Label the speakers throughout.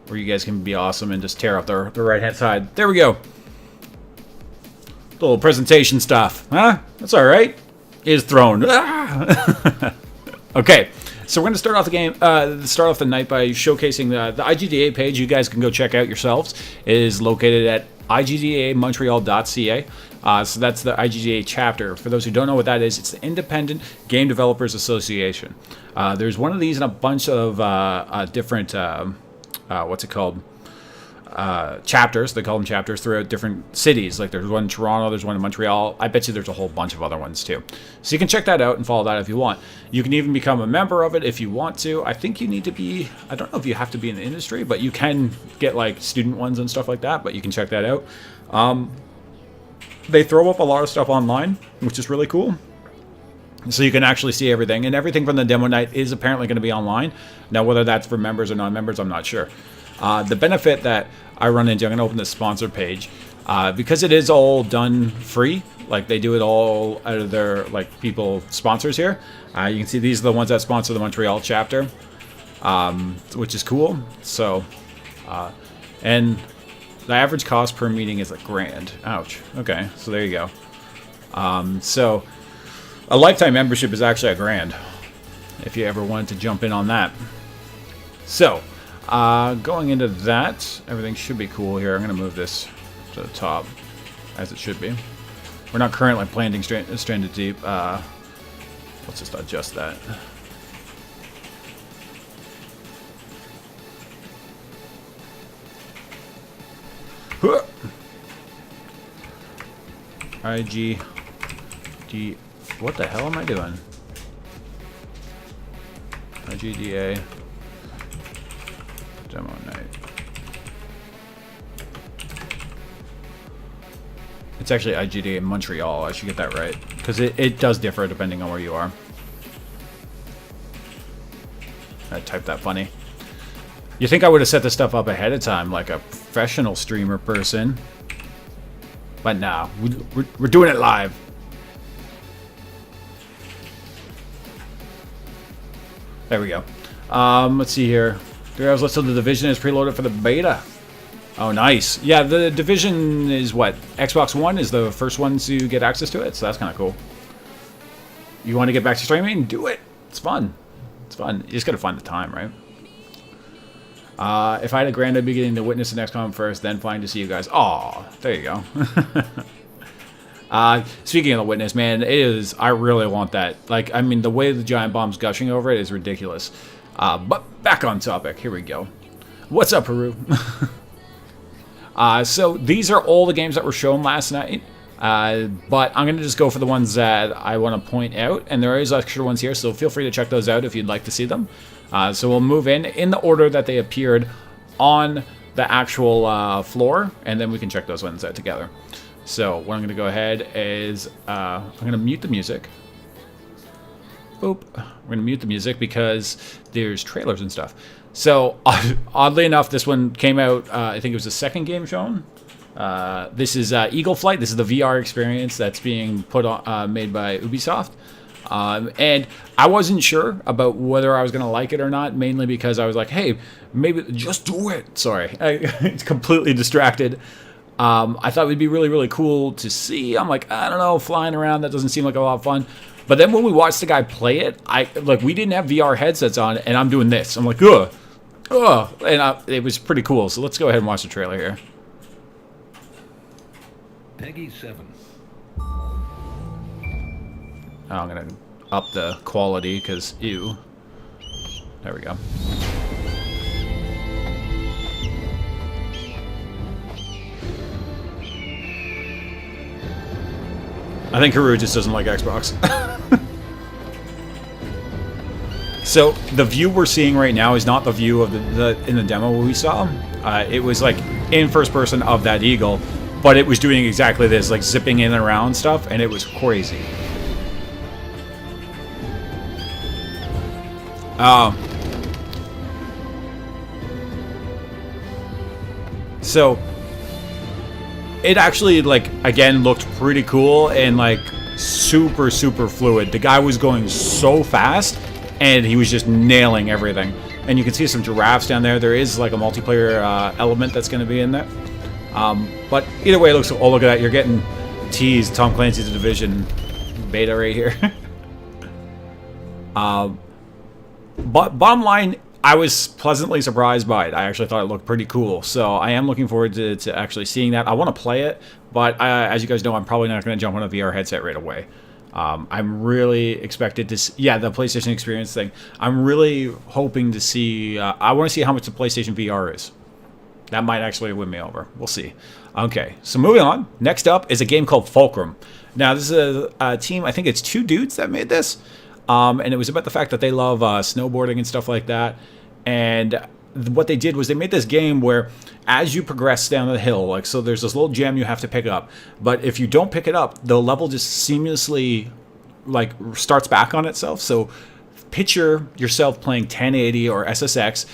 Speaker 1: where you guys can be awesome and just tear up the right-hand side. There we go. Little presentation stuff, huh? That's all right. Is thrown. Ah! Okay, so we're gonna start off the game. Start off the night by showcasing the IGDA page. You guys can go check out yourselves. It is located at IGDA Montreal.ca. So that's the IGDA chapter. For those who don't know what that is, it's the Independent Game Developers Association. There's one of these and a bunch of different what's it called? Chapters. They call them chapters throughout different cities. Like there's one in Toronto, there's one in Montreal. I bet you there's a whole bunch of other ones too. So you can check that out and follow that if you want. You can even become a member of it if you want to. I think you need to be, I don't know if you have to be in the industry, but you can get like student ones and stuff like that, but you can check that out. They throw up a lot of stuff online, which is really cool. So you can actually see everything, and everything from the demo night is apparently going to be online. Now, whether that's for members or non-members, I'm not sure. The benefit that I run into, I'm going to open the sponsor page, because it is all done free. Like they do it all out of their like people sponsors here. You can see these are the ones that sponsor the Montreal chapter, which is cool. So, and the average cost per meeting is $1,000. Ouch. Okay, so there you go. So a lifetime membership is actually $1,000 if you ever wanted to jump in on that. So. Going into that, everything should be cool here. I'm going to move this to the top, as it should be. We're not currently planting Stranded Deep. Let's just adjust that. IGD... What the hell am I doing? IGDA... Demo Night. It's actually IGDA Montreal. I should get that right, because it does differ depending on where you are. I typed that funny. You think I would have set this stuff up ahead of time like a professional streamer person, but nah, we're doing it live. There we go. Let's see here. 3 hours left till the Division is preloaded for the beta. Oh, nice. Yeah, the Division is what? Xbox One is the first one to get access to it, so that's kind of cool. You want to get back to streaming? Do it. It's fun. It's fun. You just got to find the time, right? If I had $1,000, I'd be getting to witness the XCOM first, then flying to see you guys. Aw, there you go. Speaking of the witness, man, it is. I really want that. Like, I mean, the way the giant bomb's gushing over it is ridiculous. But back on topic, here we go. What's up, Peru? So these are all the games that were shown last night, but I'm going to just go for the ones that I want to point out, and there is extra ones here, so feel free to check those out if you'd like to see them. So we'll move in the order that they appeared on the actual floor, and then we can check those ones out together. So what I'm going to go ahead is I'm going to mute the music. Boop. We're going to mute the music because there's trailers and stuff. So, oddly enough, this one came out, I think it was the second game shown. This is Eagle Flight. This is the VR experience that's being put on, made by Ubisoft. And I wasn't sure about whether I was going to like it or not, mainly because I was like, hey, maybe just do it. Sorry. It's completely distracted. I thought it would be really, really cool to see. I'm like, I don't know, flying around, that doesn't seem like a lot of fun. But then when we watched the guy play it, we didn't have VR headsets on, and I'm doing this. I'm like, ugh, and it was pretty cool. So let's go ahead and watch the trailer here.
Speaker 2: Peggy 7.
Speaker 1: I'm gonna up the quality because ew. There we go. I think Haru just doesn't like Xbox. So the view we're seeing right now is not the view of the in the demo we saw. It was like in first person of that eagle, but it was doing exactly this, like zipping in and around stuff, and it was crazy. So it actually, like, again, looked pretty cool and, like, super, super fluid. The guy was going so fast, and he was just nailing everything. and you can see some giraffes down there. There is like a multiplayer element that's going to be in there. But either way, it looks. Oh, look at that! You're getting teased. Tom Clancy's The Division beta right here. But bottom line, I was pleasantly surprised by it. I actually thought it looked pretty cool. So I am looking forward to actually seeing that. I want to play it, but as you guys know, I'm probably not going to jump on a VR headset right away. I'm really expected to see, yeah, the PlayStation Experience thing. I'm really hoping to see, I want to see how much the PlayStation VR is. That might actually win me over. We'll see. Okay, so moving on. Next up is a game called Fulcrum. Now, this is a team, I think it's 2 dudes that made this. And it was about the fact that they love snowboarding and stuff like that. And what they did was they made this game where as you progress down the hill, like, so there's this little gem you have to pick up. But if you don't pick it up, the level just seamlessly, like, starts back on itself. So picture yourself playing 1080 or SSX,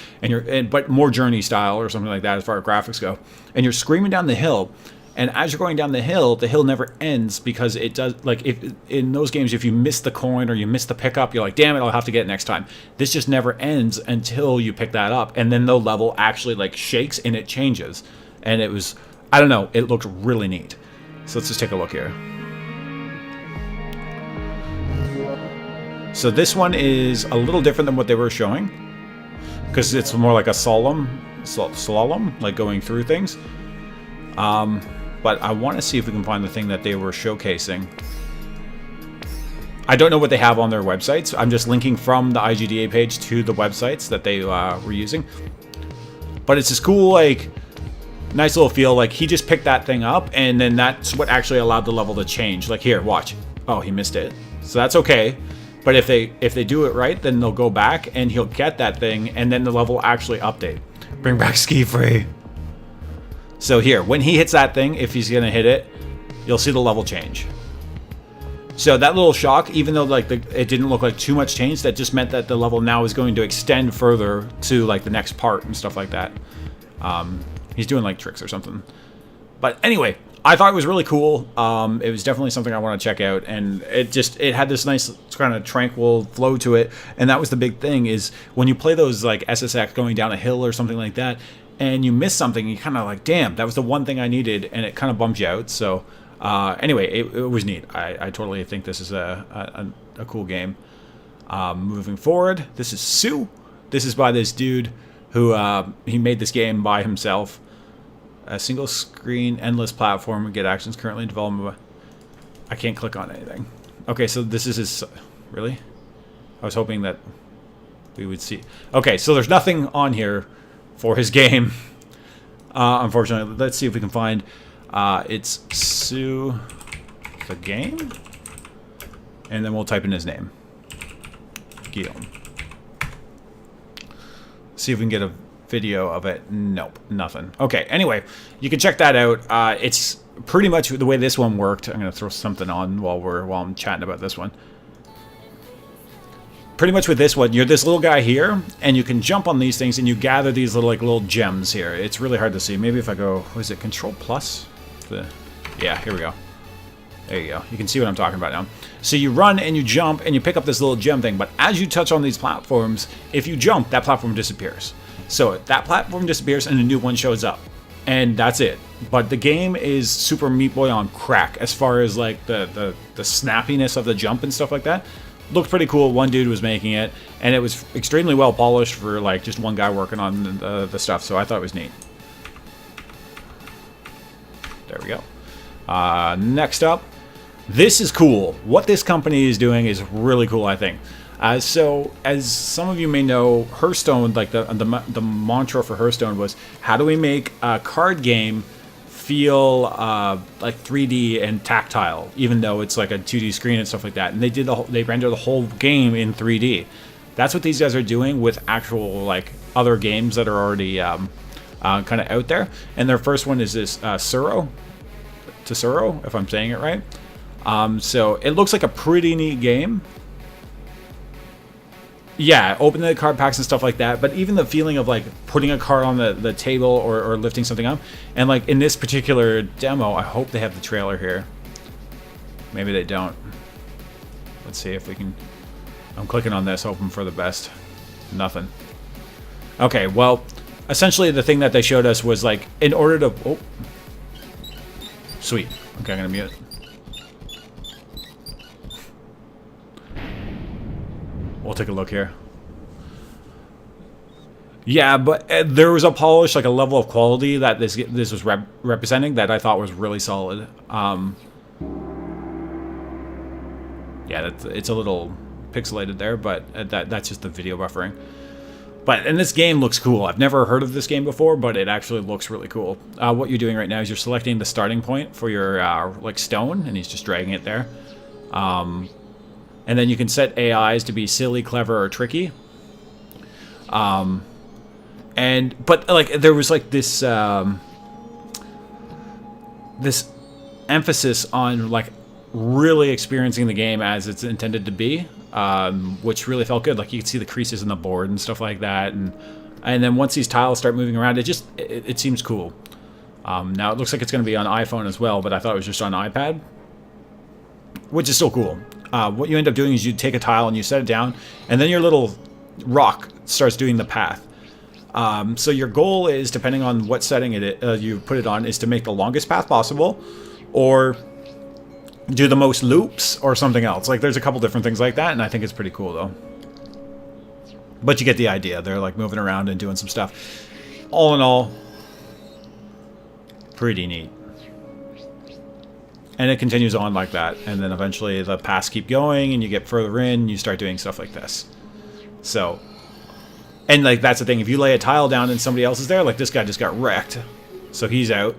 Speaker 1: but more Journey style or something like that as far as graphics go. And you're screaming down the hill. And as you're going down the hill never ends, because it does, like, if in those games, if you miss the coin or you miss the pickup, you're like, damn it, I'll have to get it next time. This just never ends until you pick that up, and then the level actually, like, shakes and it changes. And it was, I don't know, it looked really neat. So let's just take a look here. So this one is a little different than what they were showing, because it's more like a slalom, like going through things. But I want to see if we can find the thing that they were showcasing. I don't know what they have on their websites. I'm just linking from the IGDA page to the websites that they were using. But it's this cool, like, nice little feel. Like, he just picked that thing up, and then that's what actually allowed the level to change. Like, here, watch. Oh, he missed it. So that's okay. But if they do it right, then they'll go back, and he'll get that thing, and then the level will actually update. Bring back ski free. So here, when he hits that thing, if he's going to hit it, you'll see the level change. So that little shock, even though like it didn't look like too much change, that just meant that the level now is going to extend further to like the next part and stuff like that. He's doing like tricks or something. But anyway, I thought it was really cool. It was definitely something I want to check out, and it had this nice kind of tranquil flow to it. And that was the big thing, is when you play those like SSX going down a hill or something like that, and you miss something, you kind of like, damn, that was the one thing I needed, and it kind of bumps you out. So anyway, it was neat. I totally think this is a cool game. Moving forward, this is sooo. This is by this dude who he made this game by himself. A single screen, endless platform, get actions currently in development. I can't click on anything. Okay, so this is his... Really? I was hoping that we would see... Okay, so there's nothing on here for his game. Unfortunately, let's see if we can find... it's sooo the game? And then we'll type in his name. Guillaume. See if we can get a video of it. Nope, nothing. Okay, anyway, you can check that out. It's pretty much the way this one worked. I'm going to throw something on while I'm chatting about this one. Pretty much with this one, you're this little guy here, and you can jump on these things, and you gather these little gems here. It's really hard to see. Maybe if I go, what is it, Control Plus? Yeah, here we go. There you go. You can see what I'm talking about now. So you run and you jump and you pick up this little gem thing, but as you touch on these platforms, if you jump, that platform disappears. So that platform disappears and a new one shows up. And that's it. But the game is super Meat Boy on crack as far as like the snappiness of the jump and stuff like that. Looked pretty cool. One dude was making it, and it was extremely well polished for like just one guy working on the stuff, so I thought it was neat. There we go. Next up, this is cool. What this company is doing is really cool, I think. So, as some of you may know, Hearthstone, like the mantra for Hearthstone was, how do we make a card game feel like 3D and tactile, even though it's like a 2D screen and stuff like that. And they render the whole game in 3D. That's what these guys are doing with actual like other games that are already kind of out there. And their first one is this sooo, if I'm saying it right. So it looks like a pretty neat game. Yeah, open the card packs and stuff like that, but even the feeling of like putting a card on the table or lifting something up, and like in this particular demo, I hope they have the trailer here. Maybe they don't. Let's see if we can. I'm clicking on this, hoping for the best. Nothing. Okay, well, essentially the thing that they showed us was like, in order to... Oh. Sweet. Okay, I'm going to mute it. We'll take a look here. Yeah, but there was a polish, like a level of quality that this was representing that I thought was really solid. Yeah, it's a little pixelated there, but that's just the video buffering. And this game looks cool. I've never heard of this game before, but it actually looks really cool. What you're doing right now is you're selecting the starting point for your like stone, and he's just dragging it there. And then you can set AIs to be silly, clever, or tricky. But like there was like this this emphasis on like really experiencing the game as it's intended to be, which really felt good. Like you could see the creases in the board and stuff like that, and then once these tiles start moving around, it seems cool. Now it looks like it's going to be on iPhone as well, but I thought it was just on iPad, which is still cool. What you end up doing is you take a tile and you set it down, and then your little rock starts doing the path. So your goal is, depending on what setting you put it on, is to make the longest path possible, or do the most loops, or something else. Like there's a couple different things like that, and I think it's pretty cool though. But you get the idea. They're like moving around and doing some stuff. All in all, pretty neat. And it continues on like that, and then eventually the paths keep going, and you get further in, and you start doing stuff like this. So, and like that's the thing. If you lay a tile down and somebody else is there, like this guy just got wrecked, so he's out.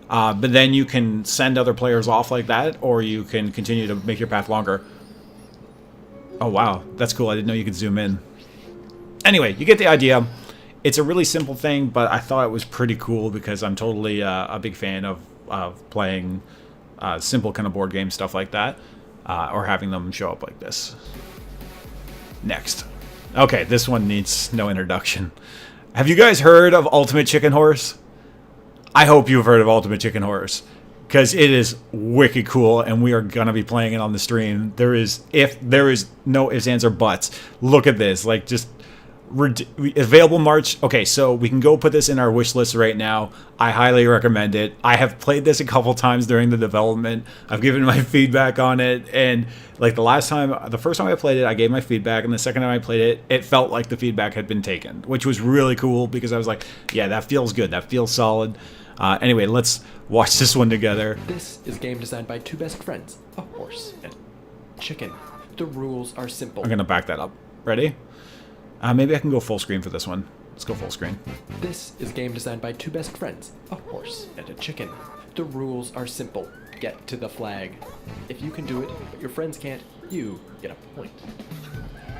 Speaker 1: But then you can send other players off like that, or you can continue to make your path longer. Oh wow, that's cool. I didn't know you could zoom in. Anyway, you get the idea. It's a really simple thing, but I thought it was pretty cool because I'm totally a big fan of playing simple kind of board game stuff like that, or having them show up like this. Next. Okay, this one needs no introduction. Have you guys heard of Ultimate Chicken Horse? I hope you've heard of Ultimate Chicken Horse, because it is wicked cool, and we are gonna be playing it on the stream. There is no ifs, ands, or buts. Look at this, like just available March. Okay, so we can go put this in our wish list right now. I highly recommend it. I have played this a couple times during the development. I've given my feedback on it, and like the first time I played it, I gave my feedback, and the second time I played it, it felt like the feedback had been taken, which was really cool because I was like, yeah, that feels good. That feels solid. Anyway, let's watch this one together.
Speaker 2: This is a game designed by two best friends, a horse and chicken. The rules are simple.
Speaker 1: I'm gonna back that up. Ready? Maybe I can go full screen for this one. Let's go full screen.
Speaker 2: This is a game designed by two best friends, a horse and a chicken. The rules are simple. Get to the flag. If you can do it, but your friends can't, you get a point.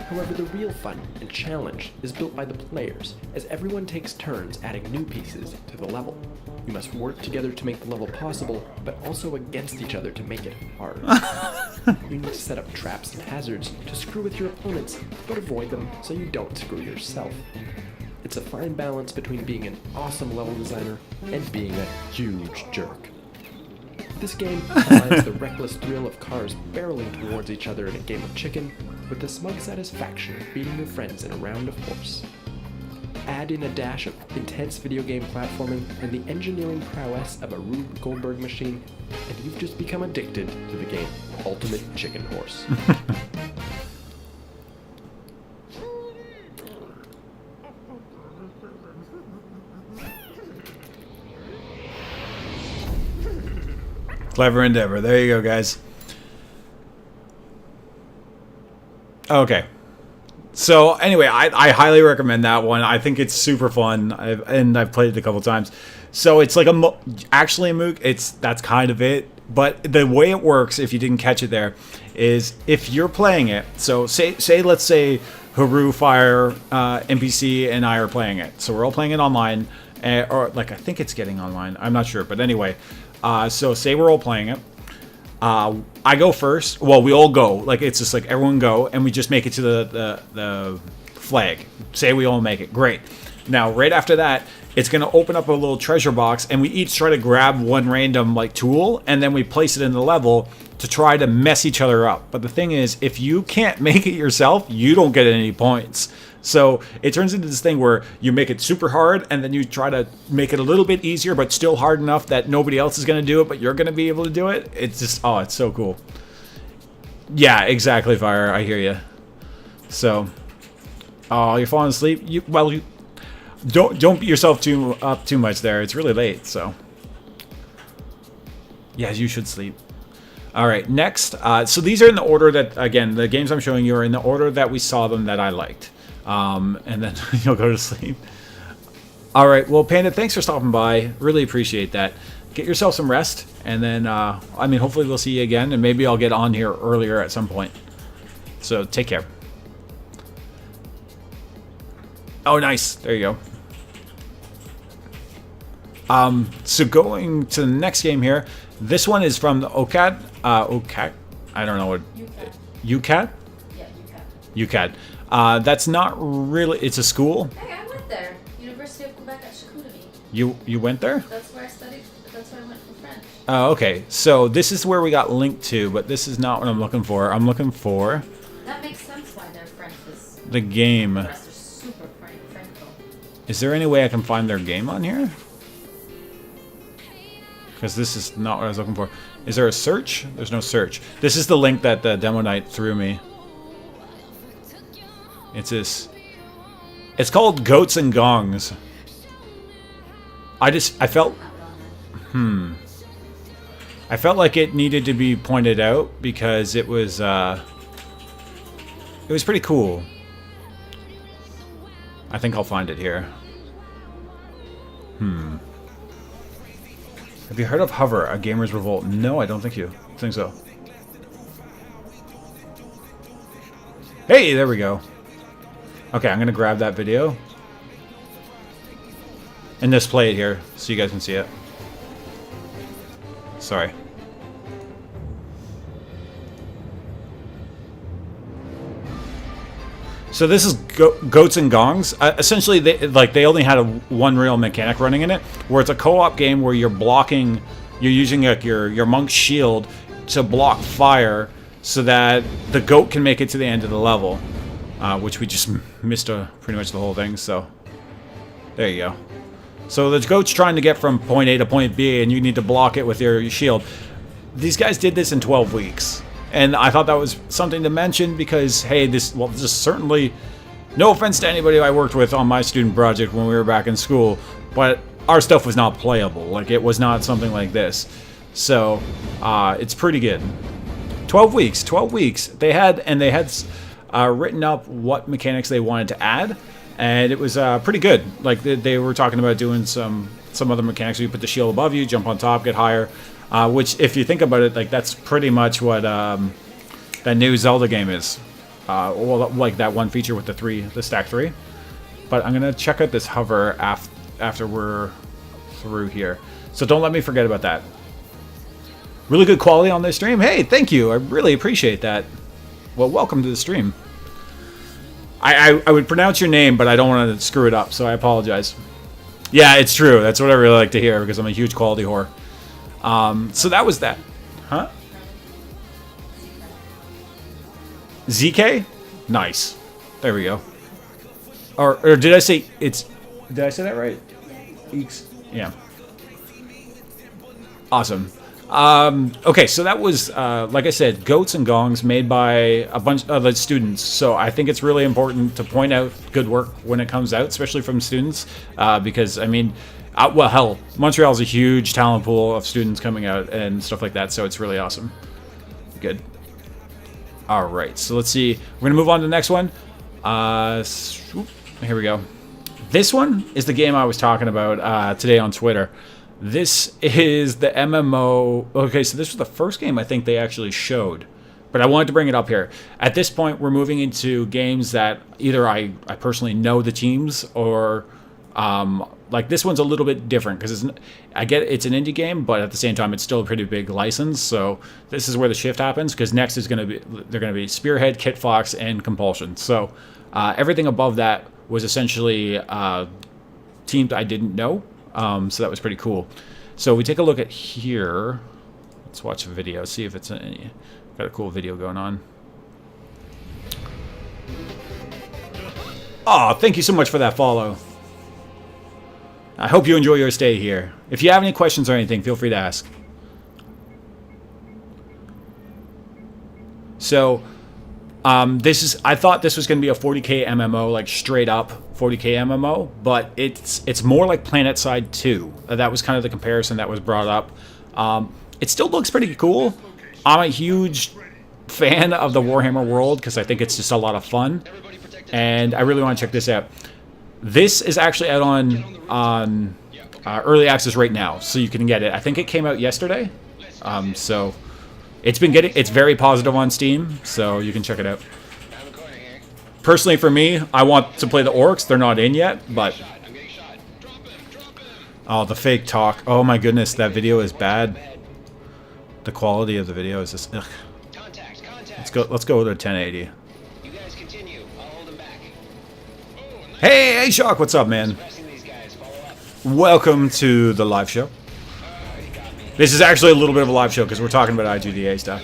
Speaker 2: However, the real fun and challenge is built by the players, as everyone takes turns adding new pieces to the level. You must work together to make the level possible, but also against each other to make it hard. You need to set up traps and hazards to screw with your opponents, but avoid them so you don't screw yourself. It's a fine balance between being an awesome level designer and being a huge jerk. This game combines the reckless thrill of cars barreling towards each other in a game of chicken with the smug satisfaction of beating your friends in a round of horse. Add in a dash of intense video game platforming and the engineering prowess of a Rube Goldberg machine, and you've just become addicted to the game Ultimate Chicken Horse.
Speaker 1: Clever endeavor. There you go, guys. Okay. So anyway, I highly recommend that one. I think it's super fun, I've played it a couple times. So it's like actually a MOOC. That's kind of it. But the way it works, if you didn't catch it there, is if you're playing it. So let's say Haru, Fire, NPC, and I are playing it. So we're all playing it online, or like I think it's getting online. I'm not sure, but anyway. So say we're all playing it. I go first. Well, we all go. Like it's just like everyone go, and we just make it to the flag. Say we all make it. Great. Now, right after that, it's going to open up a little treasure box, and we each try to grab one random like tool, and then we place it in the level to try to mess each other up. But the thing is, if you can't make it yourself, you don't get any points. So it turns into this thing where you make it super hard, and then you try to make it a little bit easier, but still hard enough that nobody else is going to do it, but you're going to be able to do it. It's just, oh, it's so cool. Yeah, exactly, Fire. I hear you. So, oh, you're falling asleep. You don't beat yourself too much there. It's really late, so yeah, you should sleep. All right, next. So these are in the order that, again, the games I'm showing you are in the order that we saw them that I liked. And then you'll go to sleep. All right, well, Panda, thanks for stopping by. Really appreciate that. Get yourself some rest, and then, I mean, hopefully we'll see you again, and maybe I'll get on here earlier at some point. So take care. Oh, nice. There you go. So going to the next game here. This one is from the OCAD. OCAD? I don't know what. UCAD?
Speaker 3: Yeah, UCAD.
Speaker 1: UCAD. That's not really. It's a school.
Speaker 3: Hey, I went there. University of Quebec at Chicoutimi.
Speaker 1: You went there?
Speaker 3: That's where I studied. That's where I went for French.
Speaker 1: Oh, okay. So this is where we got linked to, but this is not what I'm looking for. I'm looking for.
Speaker 3: That makes sense why their French is.
Speaker 1: The game.
Speaker 3: The rest are super Franco.
Speaker 1: Is there any way I can find their game on here? Because this is not what I was looking for. Is there a search? There's no search. This is the link that the Demo Night threw me. It's this. It's called Goats and Gongs. I felt... I felt like it needed to be pointed out because it was pretty cool. I think I'll find it here. Have you heard of Hover, a gamer's revolt? No, I don't think so. Hey, there we go. Okay, I'm gonna grab that video and just play it here so you guys can see it. Sorry. So this is Goats and Gongs. Essentially, they only had one real mechanic running in it, where it's a co-op game where you're blocking, you're using your monk's shield to block fire, so that the goat can make it to the end of the level, which we just missed pretty much the whole thing. So there you go. So the goat's trying to get from point A to point B, and you need to block it with your shield. These guys did this in 12 weeks. And I thought that was something to mention because, hey, this is certainly, no offense to anybody I worked with on my student project when we were back in school, but our stuff was not playable. Like, it was not something like this. So, it's pretty good. 12 weeks. They had written up what mechanics they wanted to add, and it was pretty good. Like, they were talking about doing some other mechanics. You put the shield above you, jump on top, get higher. Which, if you think about it, like that's pretty much what that new Zelda game is. Well, like that one feature with the stack 3. But I'm gonna check out this hover after we're through here. So don't let me forget about that. Really good quality on this stream. Hey, thank you. I really appreciate that. Well, welcome to the stream. I would pronounce your name, but I don't want to screw it up, so I apologize. Yeah, it's true. That's what I really like to hear because I'm a huge quality whore. So that was that. Huh? ZK? Nice. There we go. Or did I say it's... Did I say that right? Eeks. Yeah. Awesome. Okay, so that was, like I said, Goats and Gongs made by a bunch of the students. So I think it's really important to point out good work when it comes out, especially from students, because, I mean... well, hell, Montreal's a huge talent pool of students coming out and stuff like that, so it's really awesome. Good. All right, so let's see. We're going to move on to the next one. Here we go. This one is the game I was talking about today on Twitter. This is the MMO. Okay, so this was the first game I think they actually showed, but I wanted to bring it up here. At this point, we're moving into games that either I personally know the teams or... like this one's a little bit different because I get it's an indie game, but at the same time it's still a pretty big license. So this is where the shift happens because next is they're gonna be Spearhead, Kit Fox, and Compulsion. So everything above that was essentially teams I didn't know. So that was pretty cool. So we take a look at here. Let's watch a video, see if it's any. Got a cool video going on. Oh, thank you so much for that follow. I hope you enjoy your stay here. If you have any questions or anything, feel free to ask. So, I thought this was going to be a 40k MMO, like straight up 40k MMO, but it's more like PlanetSide 2. That was kind of the comparison that was brought up. It still looks pretty cool. I'm a huge fan of the Warhammer world because I think it's just a lot of fun, and I really want to check this out. This is actually out on early access right now, so you can get it. I think it came out yesterday, so it's very positive on Steam, so you can check it out. Personally, for me, I want to play the orcs. They're not in yet, but oh, the fake talk. Oh my goodness, that video is bad. The quality of the video is just ugh. Let's go with a 1080. Hey, Shock, what's up, man? Welcome to the live show. This is actually a little bit of a live show because we're talking about IGDA stuff.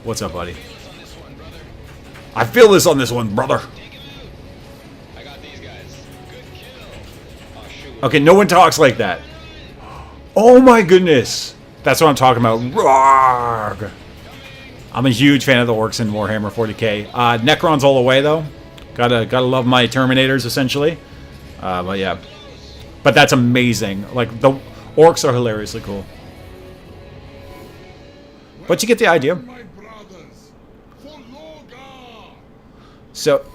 Speaker 1: What's up, buddy? I feel this on this one, brother. Okay, no one talks like that. Oh my goodness. That's what I'm talking about. Roar! I'm a huge fan of the orcs in Warhammer 40k. Necrons all the way, though. Gotta love my Terminators, essentially. But yeah. But that's amazing. Like, the orcs are hilariously cool. But you get the idea. So,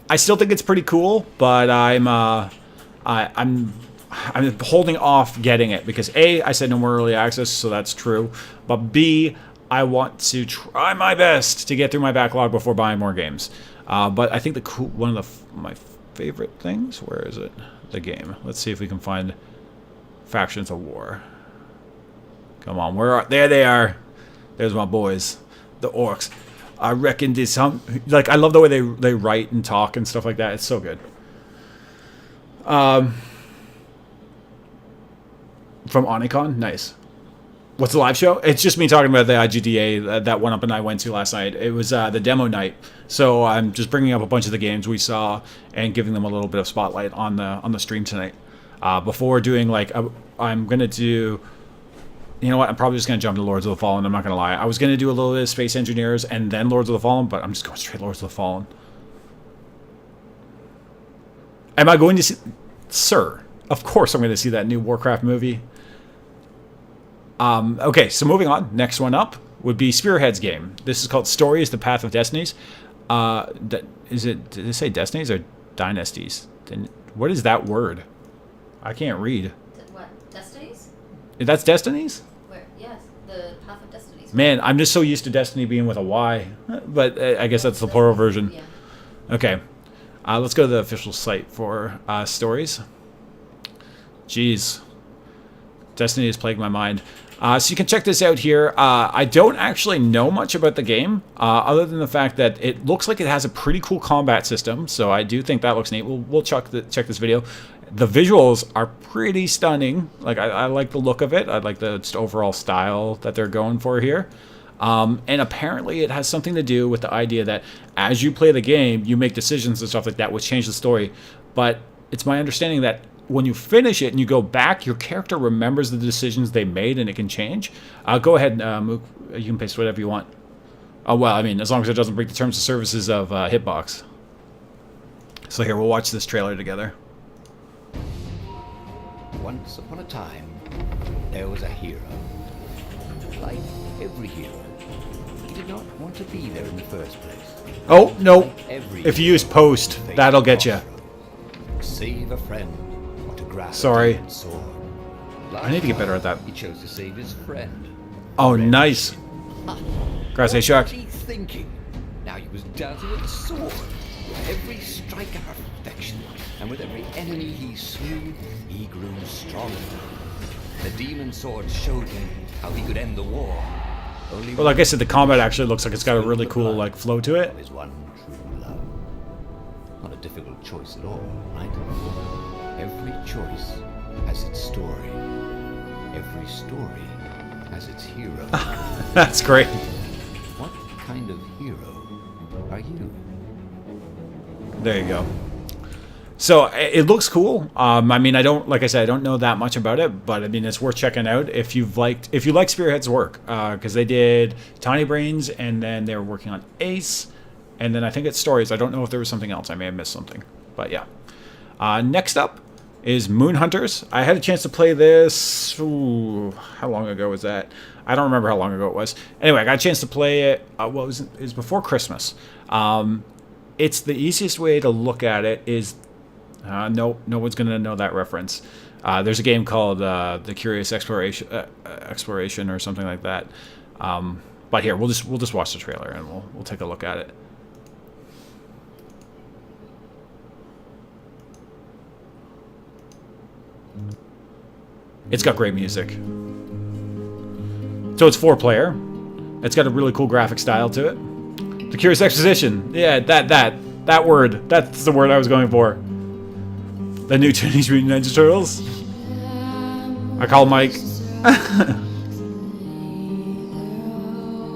Speaker 1: I still think it's pretty cool, but I'm holding off getting it because A, I said no more early access, so that's true. But B, I want to try my best to get through my backlog before buying more games. But I think one of my favorite things. Where is it? The game. Let's see if we can find Factions of War. Come on, there they are. There's my boys, the orcs. I reckon this I love the way they write and talk and stuff like that. It's so good. From Onicon, nice. What's the live show? It's just me talking about the IGDA that One Up and I went to last night. It was the demo night, so I'm just bringing up a bunch of the games we saw and giving them a little bit of spotlight on the stream tonight. Before doing I'm gonna do. You know what? I'm probably just gonna jump to Lords of the Fallen. I'm not gonna lie. I was gonna do a little bit of Space Engineers and then Lords of the Fallen, but I'm just going straight Lords of the Fallen. Am I going to see? Sir, of course I'm going to see that new Warcraft movie. Okay, so moving on. Next one up would be Spearhead's game. This is called Stories: The Path of Destinies. Did it say Destinies or Dynasties? What is that word? I can't read.
Speaker 3: What? Destinies?
Speaker 1: That's Destinies?
Speaker 3: Where? Yes, the Path of Destinies.
Speaker 1: Man, I'm just so used to Destiny being with a Y, but I guess that's the plural version.
Speaker 3: Yeah.
Speaker 1: Okay, let's go to the official site for Stories. Jeez, Destiny has plagued my mind. So you can check this out here. I don't actually know much about the game, other than the fact that it looks like it has a pretty cool combat system. So I do think that looks neat. We'll check this video. The visuals are pretty stunning. Like I like the look of it. I like the just overall style that they're going for here. And apparently it has something to do with the idea that as you play the game, you make decisions and stuff like that, which change the story. But it's my understanding that when you finish it and you go back, your character remembers the decisions they made and it can change. Go ahead, Mook. You can paste whatever you want. Oh, well, I mean, as long as it doesn't break the terms of services of Hitbox. So here, we'll watch this trailer together.
Speaker 4: Once upon a time, there was a hero. Like every hero, he did not want to be there in the first place.
Speaker 1: Oh, no. If you use post, that'll get you.
Speaker 4: Save a friend or to grasp
Speaker 1: Sorry.
Speaker 4: a sword.
Speaker 1: I need to get better at that.
Speaker 4: He chose to save his friend.
Speaker 1: Oh, nice. Grass A Shark.
Speaker 4: What was he thinking? Now he was dancing with a sword. Every strike a perfection, and with every enemy he slew, he grew stronger. The demon sword showed him how he could end the war.
Speaker 1: Well, like I said, the combat actually looks like it's got a really cool flow to it.
Speaker 4: His one true love. Not a difficult choice at all, right? Every choice has its story. Every story has its hero.
Speaker 1: That's great.
Speaker 4: What kind of hero are you?
Speaker 1: There you go. So it looks cool. I mean, like I said, I don't know that much about it, but I mean, it's worth checking out if you like Spearhead's work, because they did Tiny Brains, and then they were working on Ace, and then I think it's Stories. I don't know if there was something else. I may have missed something, but yeah. Next up is Moon Hunters. I had a chance to play this. Ooh, how long ago was that? I don't remember how long ago it was. Anyway, I got a chance to play it. It was before Christmas. It's the easiest way to look at it is. No one's gonna know that reference. There's a game called The Curious Exploration or something like that. But here, we'll just watch the trailer and we'll take a look at it. It's got great music. So it's 4-player. It's got a really cool graphic style to it. The Curious Exposition. Yeah, that word. That's the word I was going for. The new Teenage Mutant Ninja Turtles. I call Mike.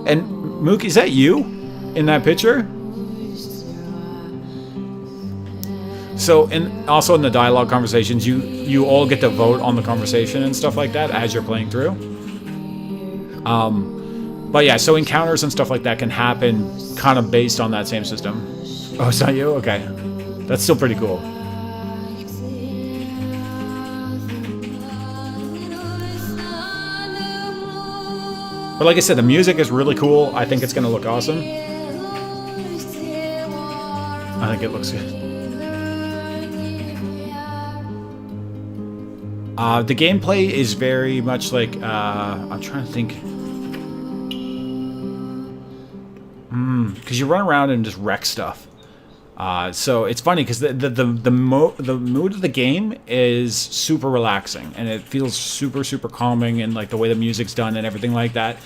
Speaker 1: And Mookie, is that you in that picture? So, also in the dialogue conversations, you all get to vote on the conversation and stuff like that as you're playing through. But yeah, so encounters and stuff like that can happen kind of based on that same system. Oh, it's not you? Okay. That's still pretty cool. But like I said, the music is really cool. I think it's going to look awesome. I think it looks good. The gameplay is very much like... I'm trying to think... Because you run around and just wreck stuff. So it's funny because the mood of the game is super relaxing and it feels super calming, and like the way the music's done and everything like that.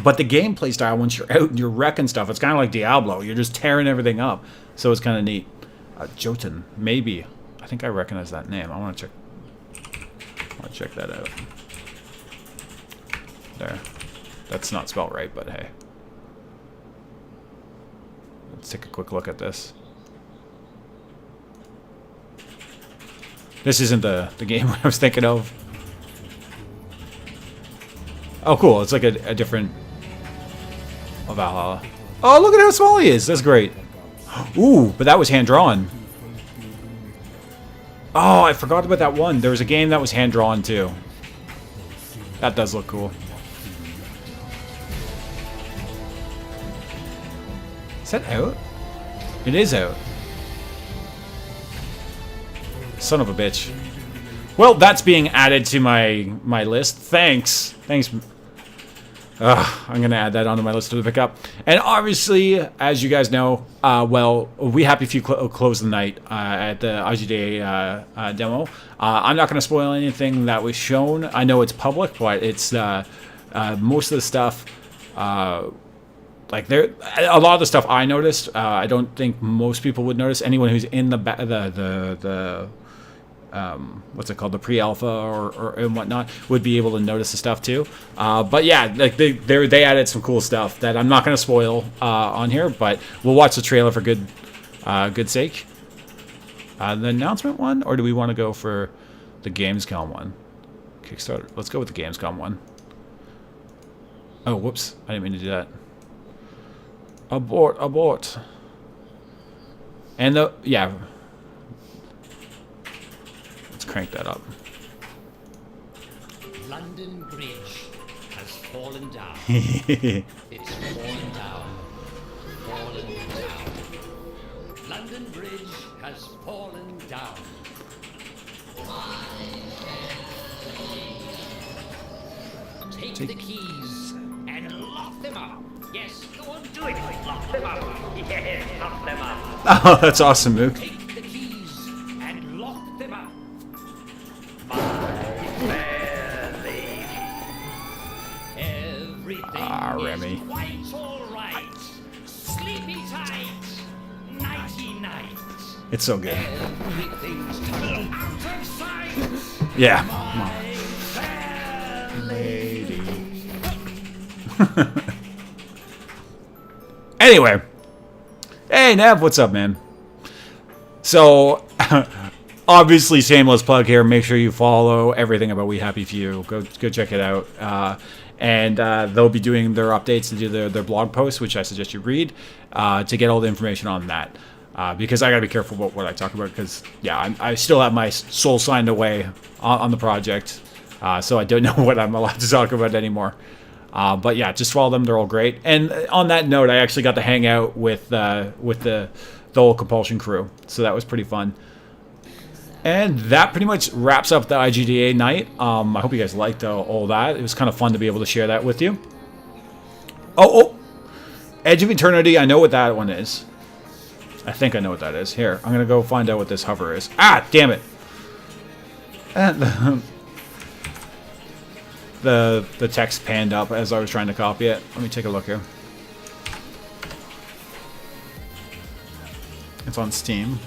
Speaker 1: But the gameplay style, once you're out and you're wrecking stuff, it's kind of like Diablo. You're just tearing everything up. So it's kind of neat. Jotun, maybe. I think I recognize that name. I want to check that out. There. That's not spelled right, but hey. Let's take a quick look at this. This isn't the game I was thinking of. Oh, cool. It's like a different... Oh, Valhalla. Oh, look at how small he is. That's great. Ooh, but that was hand-drawn. Oh, I forgot about that one. There was a game that was hand-drawn, too. That does look cool. Is that out? It is out. Son of a bitch. Well, that's being added to my list. Thanks. I'm going to add that onto my list to pick up. And obviously, as you guys know, well, We Happy Few closed the night at the IGDA demo. I'm not going to spoil anything that was shown. I know it's public, but it's most of the stuff... like there, a lot of the stuff I noticed, I don't think most people would notice. Anyone who's in the what's it called, the pre-alpha or and whatnot, would be able to notice the stuff too. But yeah, like they added some cool stuff that I'm not going to spoil on here, but we'll watch the trailer for good sake. The announcement one, or do we want to go for the Gamescom one? Kickstarter. Let's go with the Gamescom one. Oh, whoops! I didn't mean to do that. Abort. And yeah. Let's crank that up.
Speaker 5: London Bridge has fallen down. It's fallen down. Fallen down. London Bridge has fallen down. Take the keys and lock them up. Yes, go on, do it. Lock them up. Yes, lock them up.
Speaker 1: Oh, that's awesome, Mook.
Speaker 5: Take the keys and lock them up.
Speaker 4: My fair lady.
Speaker 5: Everything
Speaker 1: Remy.
Speaker 5: is quite all right. Sleepy tight. Nighty night.
Speaker 1: It's so good.
Speaker 5: Everything's turned out of sight.
Speaker 1: Yeah.
Speaker 5: My fair lady.
Speaker 1: Anyway, hey Nev, what's up, man? So obviously, shameless plug here. Make sure you follow everything about We Happy Few. Go check it out. And they'll be doing their updates to do their blog posts, which I suggest you read to get all the information on that. Because I gotta be careful about what I talk about. Because yeah, I still have my soul signed away on the project, so I don't know what I'm allowed to talk about anymore. But yeah, just follow them. They're all great. And on that note, I actually got to hang out with the whole Compulsion crew, so that was pretty fun. And that pretty much wraps up the IGDA night. I hope you guys liked all that. It was kind of fun to be able to share that with you. Oh! Edge of Eternity, I know what that one is. I think I know what that is. Here, I'm going to go find out what this hover is. Ah, damn it! And the text panned up as I was trying to copy it. Let me take a look here. It's on Steam.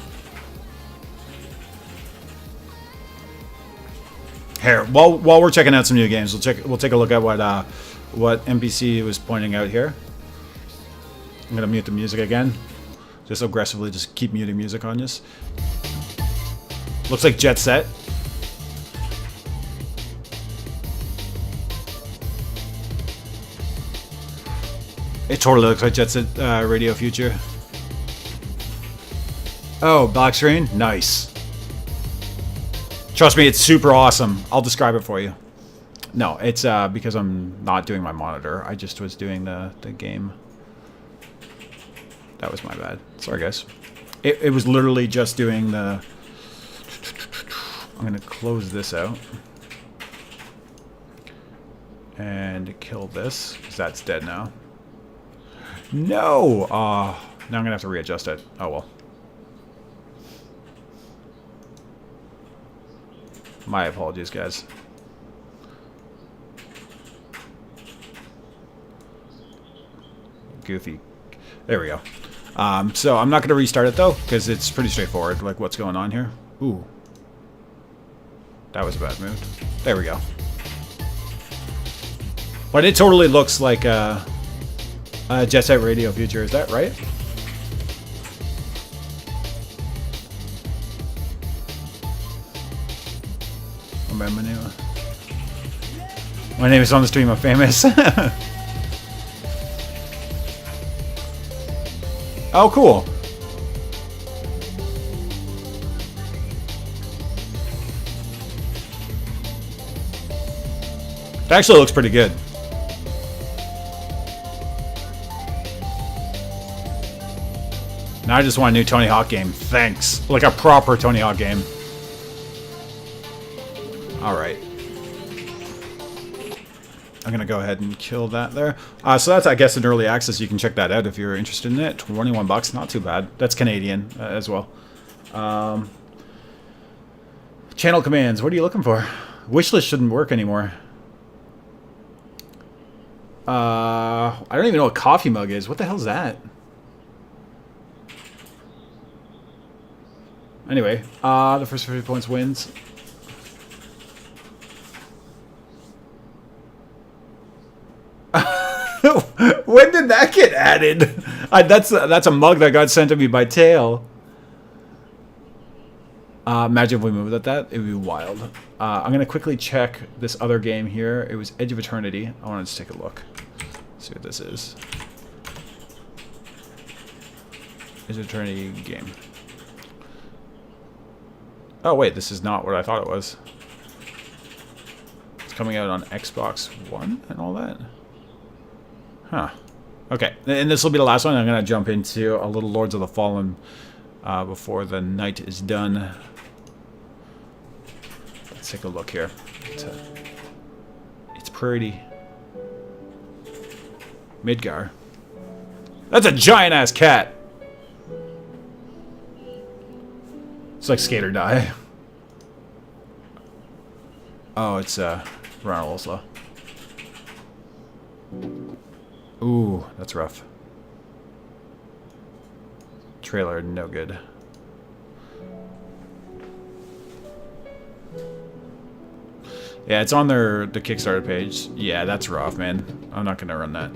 Speaker 1: Here, while we're checking out some new games, we'll take a look at what NPC was pointing out here. I'm gonna mute the music again, just aggressively, just keep muting music on this. Looks like Jet Set. It totally looks like Jet Set Radio Future. Oh, black screen, nice. Trust me, it's super awesome. I'll describe it for you. No, it's because I'm not doing my monitor. I just was doing the game. That was my bad. Sorry, guys. It was literally just doing the... I'm going to close this out. And kill this, because that's dead now. No! Now I'm going to have to readjust it. Oh, well. My apologies, guys. Goofy. There we go. So I'm not going to restart it, though, because it's pretty straightforward, like what's going on here. Ooh. That was a bad move. There we go. But it totally looks like a Jet Set Radio Future. Is that right? My name is on the stream. I'm famous. Oh, cool. It actually looks pretty good. Now I just want a new Tony Hawk game. Thanks. Like a proper Tony Hawk game. Alright. I'm going to go ahead and kill that there. So that's, I guess, an early access. You can check that out if you're interested in it. $21. Not too bad. That's Canadian as well. Channel commands. What are you looking for? Wishlist shouldn't work anymore. I don't even know what coffee mug is. What the hell is that? Anyway, the first 50 points wins. When did that get added? That's a mug that got sent to me by Tail. Imagine if we moved at that. It would be wild. I'm going to quickly check this other game here. It was Edge of Eternity. I want to just take a look. See what this is. Edge of Eternity game. Oh, wait. This is not what I thought it was. It's coming out on Xbox One and all that. Huh. Okay. And this will be the last one. I'm going to jump into a little Lords of the Fallen before the night is done. Let's take a look here. It's pretty. Midgar. That's a giant-ass cat! It's like Skate or Die. Oh, it's Ronald Oslo. Ooh, that's rough. Trailer, no good. Yeah, it's on the Kickstarter page. Yeah, that's rough, man. I'm not gonna run that.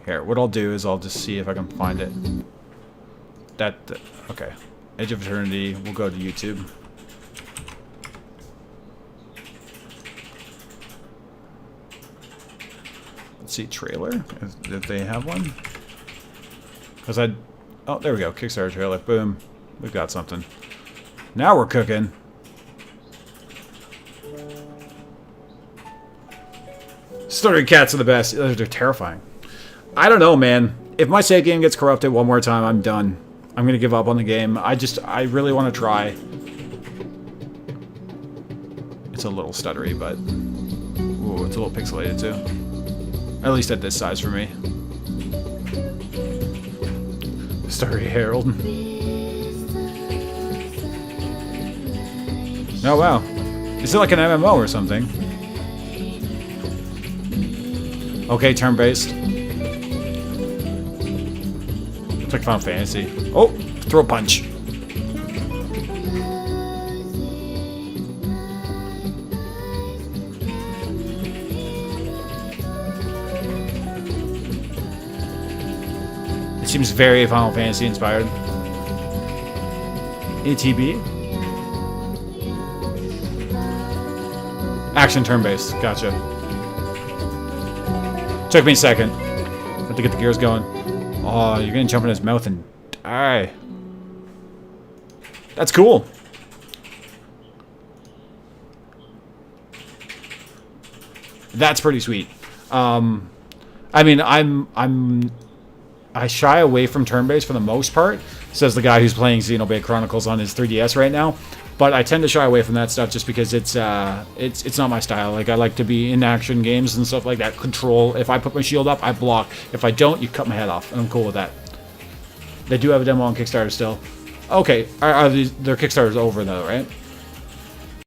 Speaker 1: Here, what I'll do is I'll just see if I can find it. Okay. Edge of Eternity. We'll go to YouTube. Let's see, trailer, if they have one. Because oh, there we go, Kickstarter trailer. Boom. We've got something. Now we're cooking. Stuttering cats are the best. They're terrifying. I don't know, man. If my save game gets corrupted one more time, I'm done. I'm going to give up on the game. I really want to try. It's a little stuttery, but... Ooh, it's a little pixelated, too. At least at this size for me. Starry Herald. Oh, wow. Is it like an MMO or something? Okay, turn-based. It's like Final Fantasy. Oh! Throw a punch. It seems very Final Fantasy inspired. ATB? Action turn-based. Gotcha. Took me a second. Have to get the gears going. Oh, you're gonna jump in his mouth and die. That's cool. That's pretty sweet. I mean, I shy away from turn-based for the most part, says the guy who's playing Xenoblade Chronicles on his 3DS right now. But I tend to shy away from that stuff just because it's not my style. Like, I like to be in action games and stuff like that. Control. If I put my shield up, I block. If I don't, you cut my head off, and I'm cool with that. They do have a demo on Kickstarter still. Okay, their Kickstarter's over though, right?